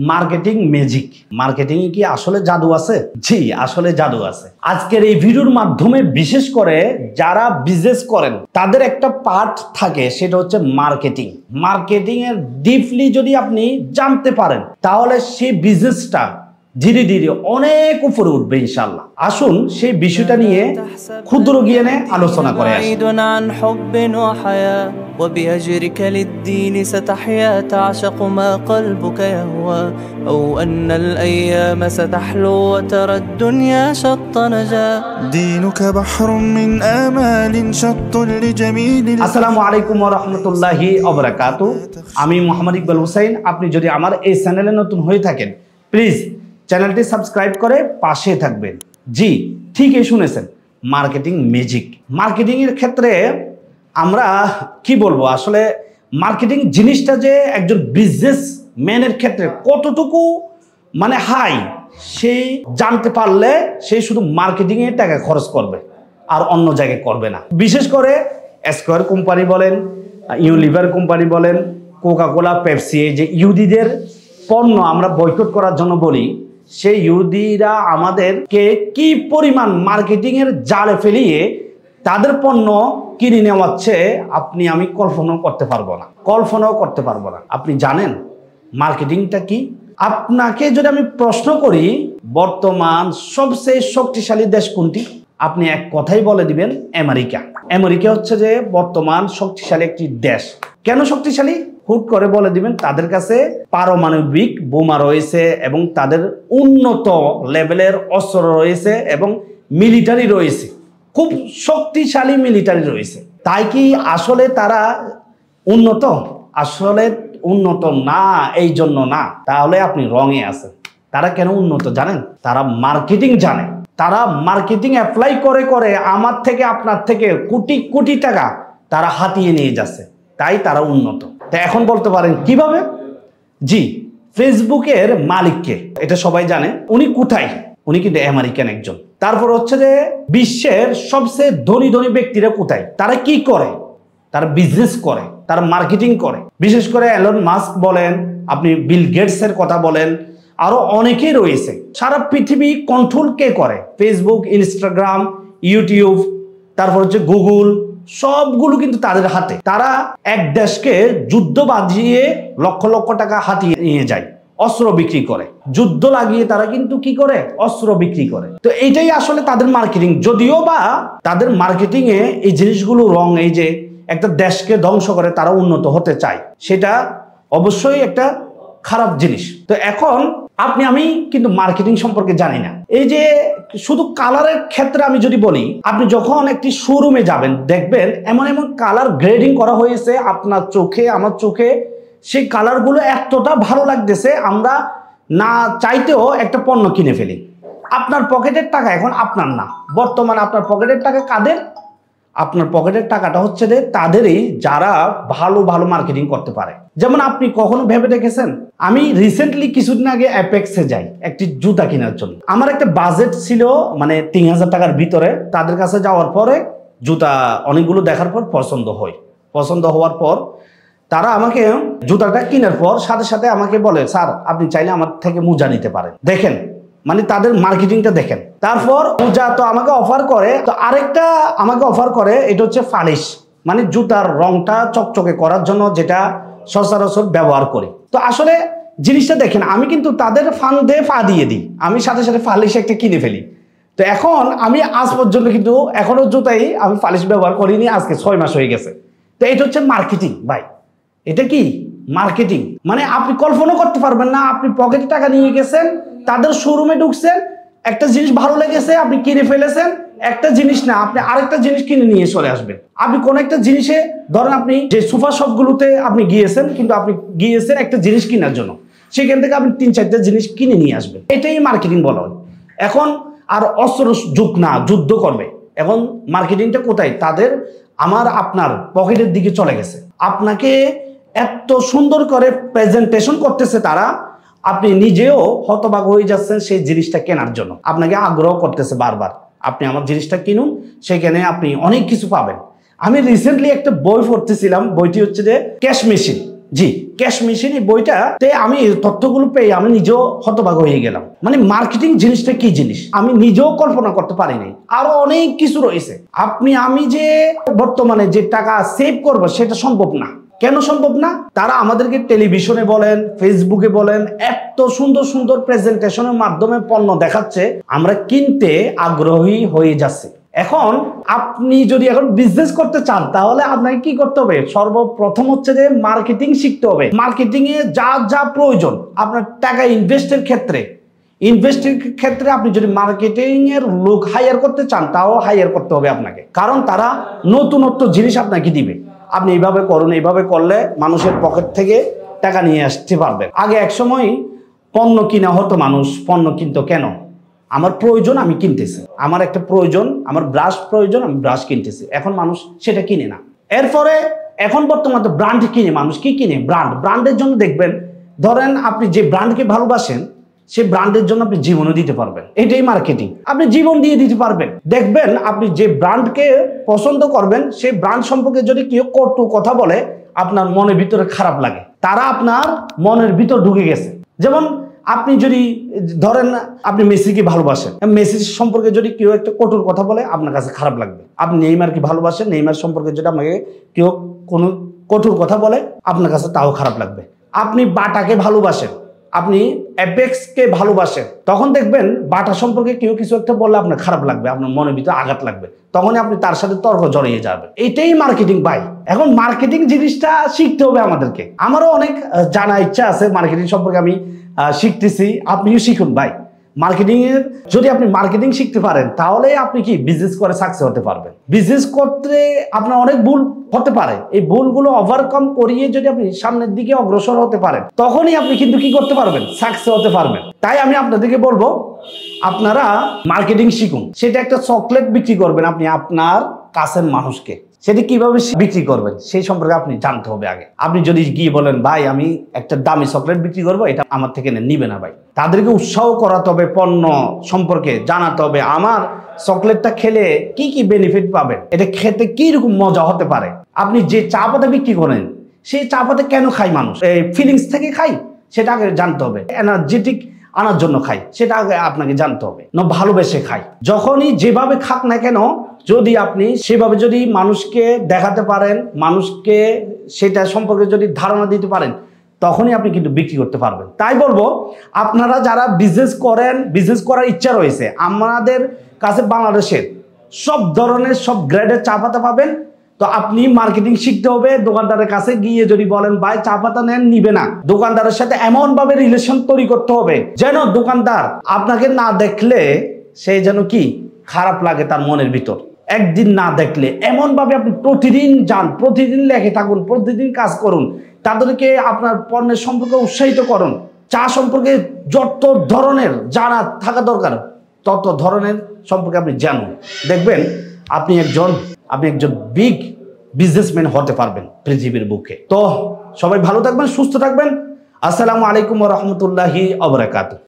Marketing magic. Marketing কি আসলে জাদু আছে? জি, আসলে জাদু আছে। আজকের এই ভিডিওর মাধ্যমে বিশেষ করে যারা বিজনেস করেন তাদের একটা পার্ট থাকে, সেটা হচ্ছে মার্কেটিং। মার্কেটিং এর ডিপলি যদি আপনি জানতে পারেন তাহলে সেই বিজনেসটা ধীরে ধীরে অনেক উপরে উঠবে ইনশাআল্লাহ। আসুন সেই বিষয়টা নিয়ে ক্ষুদ্র জ্ঞানে আলোচনা করে আসি। وبأجرك للدين ستحيا تعشق ما قلبك يهوى أو أن الأيام ستحلو وترى الدنيا شط نجاة دينك بحر من آمال شط لجميل। আসসালামু আলাইকুম ওয়া রাহমাতুল্লাহি ওয়া বারাকাতুহু। আমি মোহাম্মদ ইকবাল হোসেন। আপনি যদি আমার এই চ্যানেলে নতুন হয়ে থাকেন প্লিজ চ্যানেলটি সাবস্ক্রাইব করে পাশে থাকবেন। জি, ঠিকই শুনেছেন, মার্কেটিং ম্যাজিক। মার্কেটিং এর ক্ষেত্রে আমরা কি বলবো, আসলে মার্কেটিং জিনিসটা যে একজন বিজনেস ম্যানের ক্ষেত্রে কতটুকু হাই, সেই জানতে পারলে সে শুধু মার্কেটিং এর টাকা খরচ করবে আর অন্য জায়গায় করবে না। বিশেষ করে স্কয়ার কোম্পানি বলেন, ইউনিলিভার কোম্পানি বলেন, কোকা কোলা, পেপসি, এই যে ইহুদিদের পণ্য আমরা বয়কট করার জন্য বলি, সেই ইহুদিরা আমাদেরকে কি পরিমাণ মার্কেটিং এর জালে ফেলিয়ে তাদের পণ্য কিনে নেওয়াচ্ছে আপনি আমি কল্পনাও করতে পারবো না। আপনি জানেন মার্কেটিংটা কি? আপনাকে যদি আমি প্রশ্ন করি বর্তমান সবচেয়ে শক্তিশালী দেশ কোনটি, আপনি এক কথাই বলে দিবেন আমেরিকা। আমেরিকা হচ্ছে যে বর্তমান শক্তিশালী একটি দেশ। কেন শক্তিশালী? হুট করে বলে দিবেন তাদের কাছে পারমাণবিক বোমা রয়েছে এবং তাদের উন্নত লেভেলের অস্ত্র রয়েছে এবং মিলিটারি রয়েছে, খুব শক্তিশালী মিলিটারি রয়েছে। তাই কি আসলে তারা উন্নত? আসলে উন্নত না, এই জন্য না। তাহলে আপনি রঙে আছেন। তারা কেন উন্নত জানেন? তারা মার্কেটিং জানে। তারা মার্কেটিং অ্যাপ্লাই করে করে আমার থেকে আপনার থেকে কোটি কোটি টাকা তারা হাতিয়ে নিয়ে যাচ্ছে, তাই তারা উন্নত। তা এখন বলতে পারেন কিভাবে? জি, ফেসবুকের মালিককে এটা সবাই জানে। উনি কোথায়? উনি কিন্তু আমেরিকান একজন। তারপর হচ্ছে যে বিশ্বের সবচেয়ে ধনী ধনী ব্যক্তিরা কোথায়? তারা কি করে? তারা বিজনেস করে, তারা মার্কেটিং করে। বিশেষ করে এলন মাস্ক বলেন, আপনি বিল গেটস এর কথা বলেন, আরো অনেকেই রয়েছে। সারা পৃথিবী কন্ট্রোল কে করে? ফেসবুক, ইনস্টাগ্রাম, ইউটিউব, তারপর হচ্ছে গুগল, সবগুলো কিন্তু তাদের হাতে। তারা এক দেশকে যুদ্ধ বাজিয়ে লক্ষ লক্ষ টাকা হাতিয়ে নিয়ে যায়, অস্ত্র বিক্রি করে, যুদ্ধ লাগিয়ে তারা কিন্তু কি করে? অস্ত্র বিক্রি করে। তো এইটাই আসলে তাদের মার্কেটিং। যদিও বা তাদের মার্কেটিং এ এই জিনিসগুলো রং, এই যে একটা দেশকে ধ্বংস করে তারা উন্নত হতে চায়, সেটা অবশ্যই একটা খারাপ জিনিস। তো এখন আমি কিন্তু মার্কেটিং সম্পর্কে জানি না। এই যে শুধু কালারের ক্ষেত্রে আমি যদি বলি, আপনি যখন একটি শোরুমে যাবেন দেখবেন এমন এমন কালার গ্রেডিং করা হয়েছে আপনার চোখে আমার চোখে, সেই কালারগুলো এতটা ভালো লাগতেছে আমরা না চাইতেও একটা পণ্য কিনে ফেলি। আপনার পকেটের টাকা এখন আপনার না, বর্তমানে আপনার পকেটের টাকা কাদের? আপনার পকেটের টাকাটা হচ্ছে যে তাদেরই যারা ভালো ভালো মার্কেটিং করতে পারে। যেমন আপনি কখনো ভেবে দেখেছেন, আমি রিসেন্টলি কিছুদিন আগে অ্যাপেক্সে যাই একটি জুতা কেনার জন্য। আমার একটা বাজেট ছিল 3000 টাকার ভিতরে। তাদের কাছে যাওয়ার পরে জুতা অনেকগুলো দেখার পর পছন্দ হওয়ার পর তারা আমাকে জুতাটা কেনার পর সাথে সাথে আমাকে বলে, স্যার আপনি চাইলে আমার থেকে মোজা নিতে পারেন। দেখেন তাদের মার্কেটিংটা দেখেন। তারপর মোজা তো আমাকে অফার করে, তো আরেকটা আমাকে অফার করে, এটা হচ্ছে ফালিশ, জুতার রংটা চকচকে করার জন্য যেটা সচরাচর ব্যবহার করি। তো আসলে জিনিসটা দেখেন, আমি কিন্তু তাদের ফান্দে পা দিয়ে দিই, আমি সাথে সাথে ফালিশ একটা কিনে ফেলি। তো এখন আমি আজ পর্যন্ত কিন্তু এখনো জুতাই আমি ফালিশ ব্যবহার করিনি, আজকে 6 মাস হয়ে গেছে। তো এটা হচ্ছে মার্কেটিং ভাই। এটা কি মার্কেটিং? আপনি কল্পনা করতে পারবেন না, আপনি পকেটে টাকা নিয়ে গেছেন, তাদের শোরুমে ঢুকছেন, একটা জিনিস ভালো লেগেছে আপনি কিনে ফেলেছেন, একটা জিনিস না আপনি আরেকটা জিনিস কিনে নিয়ে চলে আসবেন। আপনি কোন একটা জিনিসে ধরেন আপনি যে সোফা শপগুলোতে আপনি গিয়েছেন, কিন্তু আপনি গিয়েছেন একটা জিনিস কেনার জন্য, সেখান থেকে আপনি 3-4টা জিনিস কিনে নিয়ে আসবেন। এটাই মার্কেটিং বলা হয়। এখন আর অস্ত্র যুগ না, যুদ্ধ করবে। এখন মার্কেটিংটা কোথায়? তাদের আমার আপনার পকেটের দিকে চলে গেছে। আপনাকে এত সুন্দর করে প্রেজেন্টেশন করতেছে তারা, আপনি নিজেও হতবাক হয়ে যাচ্ছেন সেই জিনিসটা কেনার জন্য। আপনাকে আগ্রহ করতেছে বারবার, আপনি আমার জিনিসটা কিনুন, সেখানে আপনি অনেক কিছু পাবেন। আমি রিসেন্টলি একটা বই পড়তেছিলাম, বইটি হচ্ছে যে ক্যাশ মেশিন। জি, ক্যাশ মেশিন এই বইটাতে আমি এই তথ্যগুলো পেয়ে আমি নিজেও হতবাক হয়ে গেলাম। মানে মার্কেটিং জিনিসটা কি জিনিস আমি নিজেও কল্পনা করতে পারিনি। আরো অনেক কিছু রয়েছে। আমি যে বর্তমানে যে টাকা সেভ করবো সেটা সম্ভব না। কেন সম্ভব না? তারা আমাদেরকে টেলিভিশনে বলেন, ফেসবুকে বলেন, এত সুন্দর সুন্দর প্রেজেন্টেশনের মাধ্যমে পণ্য দেখাচ্ছে, আমরা কিনতে আগ্রহী হয়ে যাচ্ছে। এখন আপনি যদি এখন বিজনেস করতে চান তাহলে আপনাকে কি করতে হবে? সর্বপ্রথম হচ্ছে যে মার্কেটিং শিখতে হবে। মার্কেটিং এ যা যা প্রয়োজন আপনার টাকা ইনভেস্টের ক্ষেত্রে আপনি যদি মার্কেটিং এর লোক হায়ার করতে চান তাও হায়ার করতে হবে আপনাকে, কারণ তারা নতুনত্ব জিনিস আপনাকে দিবে। আপনি এইভাবে করুন, এইভাবে করলে মানুষের পকেট থেকে টাকা নিয়ে আসতে পারবেন। আগে এক সময় পণ্য কিনা হতো, মানুষ পণ্য কিনতো কেন? আমার প্রয়োজন, আমি কিনতেছি। আমার একটা প্রয়োজন, আমার ব্রাশ প্রয়োজন, আমি ব্রাশ কিনতেছি। এখন মানুষ সেটা কিনে না। এরপরে এখন বর্তমানে ব্র্যান্ড কিনে। মানুষ কি কিনে? ব্র্যান্ডের জন্য দেখবেন, ধরেন আপনি যে ব্র্যান্ডকে ভালোবাসেন সেই ব্র্যান্ডের জন্য আপনি জীবনও দিতে পারবেন। এটাই মার্কেটিং। আপনি জীবন দিয়ে দিতে পারবেন। দেখবেন আপনি যে ব্র্যান্ডকে পছন্দ করবেন সেই ব্র্যান্ড সম্পর্কে যদি কেউ কটু কথা বলে আপনার মনের ভিতরে খারাপ লাগে। তারা আপনার মনের ভিতর ঢুকে গেছে। যেমন আপনি যদি ধরেন আপনি মেসিকে ভালোবাসেন, মেসি সম্পর্কে যদি কেউ একটা কটুর কথা বলে আপনার কাছে খারাপ লাগবে। আপনি নেইমারকে ভালোবাসেন, নেইমার সম্পর্কে যদি আপনাকে কেউ কোনো কটুর কথা বলে আপনার কাছে তাও খারাপ লাগবে। আপনি বাটাকে ভালোবাসেন, আপনি অ্যাপেক্সকে ভালোবাসেন, তখন দেখবেন বাটা সম্পর্কে কেউ কিছু একটা বললে আপনার খারাপ লাগবে, আপনার মনের ভিতরে আঘাত লাগবে, তখনই আপনি তার সাথে তর্ক জড়িয়ে যাবেন। এটাই মার্কেটিং ভাই। এখন মার্কেটিং জিনিসটা শিখতে হবে আমাদেরকে। আমারও অনেক জানা ইচ্ছা আছে মার্কেটিং সম্পর্কে, আমি শিখতেছি। আপনিও শিখুন ভাই। মার্কেটিং এর যদি আপনি মার্কেটিং শিখতে পারেন তাহলে আপনি কি বিজনেস করে সাকসেস হতে পারবেন। বিজনেস করতে আপনার অনেক ভুল হতে পারে, এই ভুলগুলো ওভারকাম করিয়ে যদি আপনি সামনের দিকে অগ্রসর হতে পারেন তখনই আপনি কিন্তু কি করতে পারবেন? সাকসেস হতে পারবেন। তাই আমি আপনাদেরকে বলবো আপনারা মার্কেটিং শিখুন। সেটা একটা চকলেট বিক্রি করবেন আপনি আপনার কাছের মানুষকে, সেটা কিভাবে বিক্রি করবেন সেই সম্পর্কে আপনি জানতে হবে আগে। আপনি যদি গিয়ে বলেন ভাই আমি একটা দামি চকলেট বিক্রি করবো, এটা আমার থেকে নিবে না ভাই। তাদেরকে উৎসাহ করাতে হবে, পণ্য সম্পর্কে জানাতে হবে, আমার চকলেটটা খেলে কি কি বেনিফিট পাবেন, এটা খেতে কি রকম মজা হতে পারে। আপনি যে চা পাতা বিক্রি করেন সেই চা পাতা কেন খায় মানুষ? এই ফিলিংস থেকে খাই, সেটা আগে জানতে হবে। এনার্জেটিক আনার জন্য খাই, সেটা আগে আপনাকে জানতে হবে। না ভালোবেসে খাই। যখনই যেভাবে খাক না কেন, যদি আপনি সেভাবে যদি মানুষকে দেখাতে পারেন, মানুষকে সেটা সম্পর্কে যদি ধারণা দিতে পারেন, তখনই আপনি কিন্তু বিক্রি করতে পারবেন। তাই বলবো আপনারা যারা বিজনেস করেন, বিজনেস করার ইচ্ছা রয়েছে, আমাদের কাছে বাংলাদেশের সব ধরনের সব গ্রেডের চা পাতা পাবেন। তো আপনি মার্কেটিং শিখতে হবে। দোকানদারের কাছে গিয়ে যদি বলেন ভাই চা পাতা নেন, নিবে না। দোকানদারের সাথে এমন ভাবে রিলেশন তৈরি করতে হবে যেন দোকানদার আপনাকে না দেখলে সে যেন কি খারাপ লাগে তার মনের ভিতর। একদিন না দেখলে এমন ভাবে আপনি প্রতিদিন যান, প্রতিদিন লেখে থাকুন, প্রতিদিন কাজ করুন, তাদেরকে আপনার পণ্যের সম্পর্কে উৎসাহিত করুন। চা সম্পর্কে যত ধরনের জানা থাকা দরকার তত ধরনের সম্পর্কে আপনি জানুন। দেখবেন আপনি একজন বিগ বিজনেসম্যান হতে পারবেন পৃথিবীর বুকে। তো সবাই ভালো থাকবেন, সুস্থ থাকবেন। আসসালামু আলাইকুম ওয়া রাহমাতুল্লাহি ওয়া বারাকাতুহু।